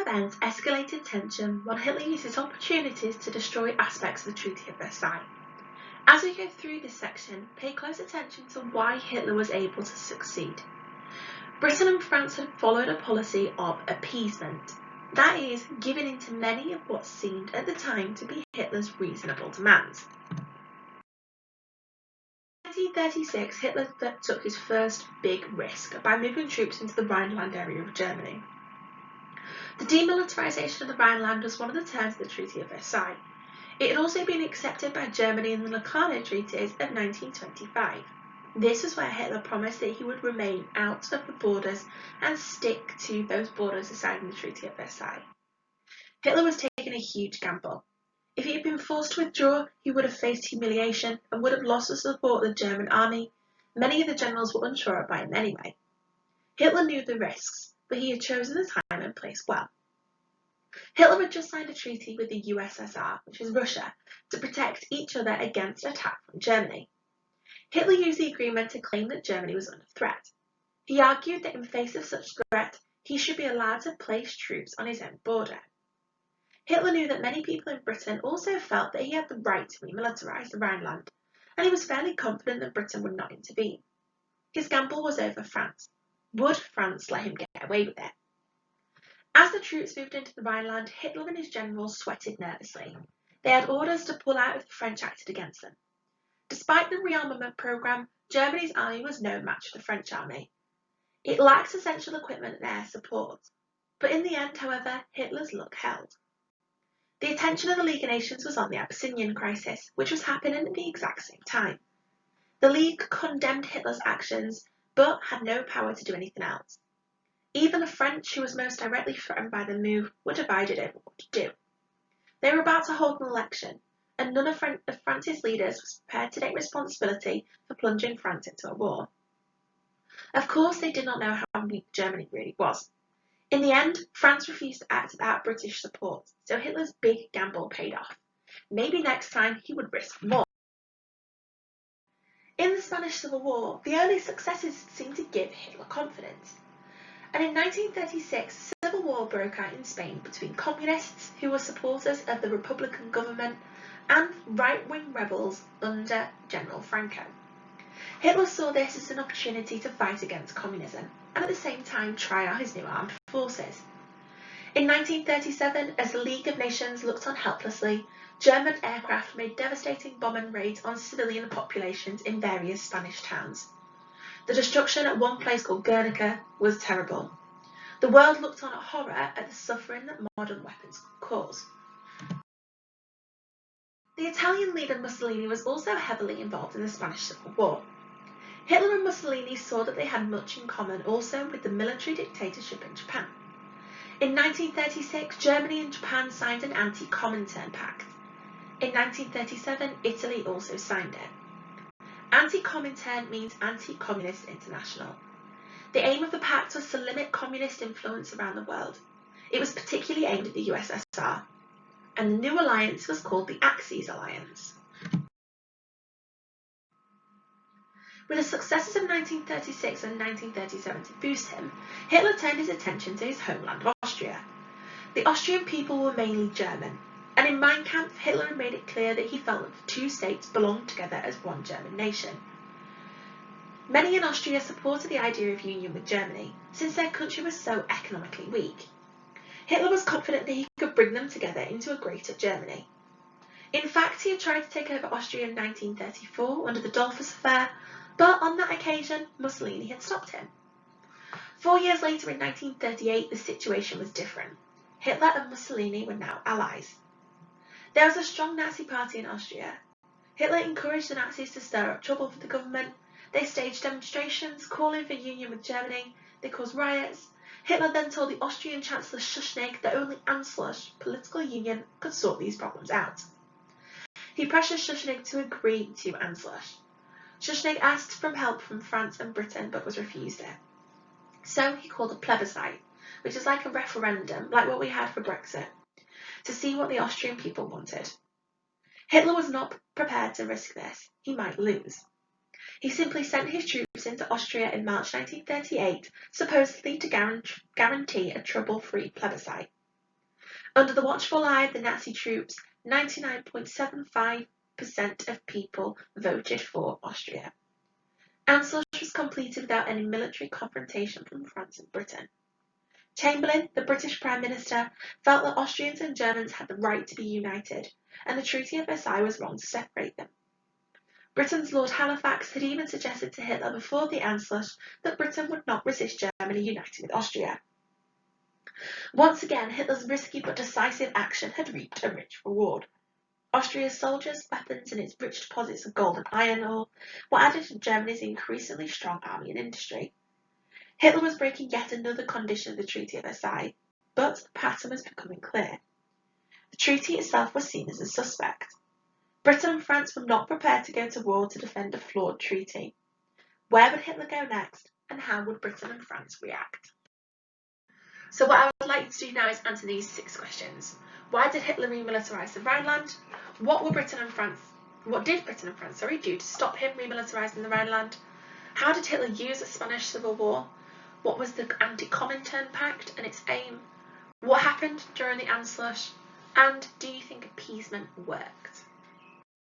events escalated tension while Hitler used his opportunities to destroy aspects of the Treaty of Versailles. As we go through this section, pay close attention to why Hitler was able to succeed. Britain and France had followed a policy of appeasement, that is, giving in to many of what seemed at the time to be Hitler's reasonable demands. In 1936, Hitler took his first big risk by moving troops into the Rhineland area of Germany. The demilitarization of the Rhineland was one of the terms of the Treaty of Versailles. It had also been accepted by Germany in the Locarno Treaties of 1925. This was where Hitler promised that he would remain out of the borders and stick to those borders decided in the Treaty of Versailles. Hitler was taking a huge gamble. If he had been forced to withdraw, he would have faced humiliation and would have lost the support of the German army. Many of the generals were unsure about him anyway. Hitler knew the risks, but he had chosen the time and place well. Hitler had just signed a treaty with the USSR, which is Russia, to protect each other against attack from Germany. Hitler used the agreement to claim that Germany was under threat. He argued that in face of such threat, he should be allowed to place troops on his own border. Hitler knew that many people in Britain also felt that he had the right to remilitarize the Rhineland, and he was fairly confident that Britain would not intervene. His gamble was over France. Would France let him get away with it? As the troops moved into the Rhineland, Hitler and his generals sweated nervously. They had orders to pull out if the French acted against them. Despite the rearmament program, Germany's army was no match for the French army. It lacked essential equipment and air support. But in the end, however, Hitler's luck held. The attention of the League of Nations was on the Abyssinian crisis, which was happening at the exact same time. The League condemned Hitler's actions, but had no power to do anything else. Even the French, who was most directly threatened by the move, were divided over what to do. They were about to hold an election, and none of France's leaders was prepared to take responsibility for plunging France into a war. Of course, they did not know how weak Germany really was. In the end, France refused to act without British support, so Hitler's big gamble paid off. Maybe next time he would risk more. In the Spanish Civil War, the early successes seemed to give Hitler confidence. And in 1936, a civil war broke out in Spain between communists, who were supporters of the Republican government, and right-wing rebels under General Franco. Hitler saw this as an opportunity to fight against communism, and at the same time try out his new armed forces. In 1937, as the League of Nations looked on helplessly, German aircraft made devastating bombing raids on civilian populations in various Spanish towns. The destruction at one place called Guernica was terrible. The world looked on at horror at the suffering that modern weapons could cause. The Italian leader Mussolini was also heavily involved in the Spanish Civil War. Hitler and Mussolini saw that they had much in common also with the military dictatorship in Japan. In 1936, Germany and Japan signed an anti-Comintern pact. In 1937, Italy also signed it. Anti-Comintern means Anti-Communist International. The aim of the pact was to limit communist influence around the world. It was particularly aimed at the USSR, and the new alliance was called the Axis Alliance. With the successes of 1936 and 1937 to boost him, Hitler turned his attention to his homeland of Austria. The Austrian people were mainly German, and in Mein Kampf, Hitler had made it clear that he felt that the two states belonged together as one German nation. Many in Austria supported the idea of union with Germany, since their country was so economically weak. Hitler was confident that he could bring them together into a greater Germany. In fact, he had tried to take over Austria in 1934 under the Dollfuss Affair, but on that occasion, Mussolini had stopped him. 4 years later, in 1938, the situation was different. Hitler and Mussolini were now allies. There was a strong Nazi party in Austria. Hitler encouraged the Nazis to stir up trouble for the government. They staged demonstrations calling for union with Germany. They caused riots. Hitler then told the Austrian Chancellor Schuschnigg that only Anschluss, political union, could sort these problems out. He pressured Schuschnigg to agree to Anschluss. Schuschnigg asked for help from France and Britain, but was refused it. So he called a plebiscite, which is like a referendum, like what we had for Brexit, to see what the Austrian people wanted. Hitler was not prepared to risk this. He might lose. He simply sent his troops into Austria in March 1938, supposedly to guarantee a trouble-free plebiscite. Under the watchful eye of the Nazi troops, 99.75% of people voted for Austria. Anschluss was completed without any military confrontation from France and Britain. Chamberlain, the British Prime Minister, felt that Austrians and Germans had the right to be united, and the Treaty of Versailles was wrong to separate them. Britain's Lord Halifax had even suggested to Hitler before the Anschluss that Britain would not resist Germany uniting with Austria. Once again, Hitler's risky but decisive action had reaped a rich reward. Austria's soldiers, weapons, and its rich deposits of gold and iron ore were added to Germany's increasingly strong army and industry. Hitler was breaking yet another condition of the Treaty of Versailles, but the pattern was becoming clear. The treaty itself was seen as a suspect. Britain and France were not prepared to go to war to defend a flawed treaty. Where would Hitler go next, and how would Britain and France react? So what I would like you to do now is answer these 6 questions. Why did Hitler remilitarise the Rhineland? What did Britain and France do to stop him remilitarising the Rhineland? How did Hitler use the Spanish Civil War? What was the Anti-Comintern Pact and its aim? What happened during the Anschluss? And do you think appeasement worked?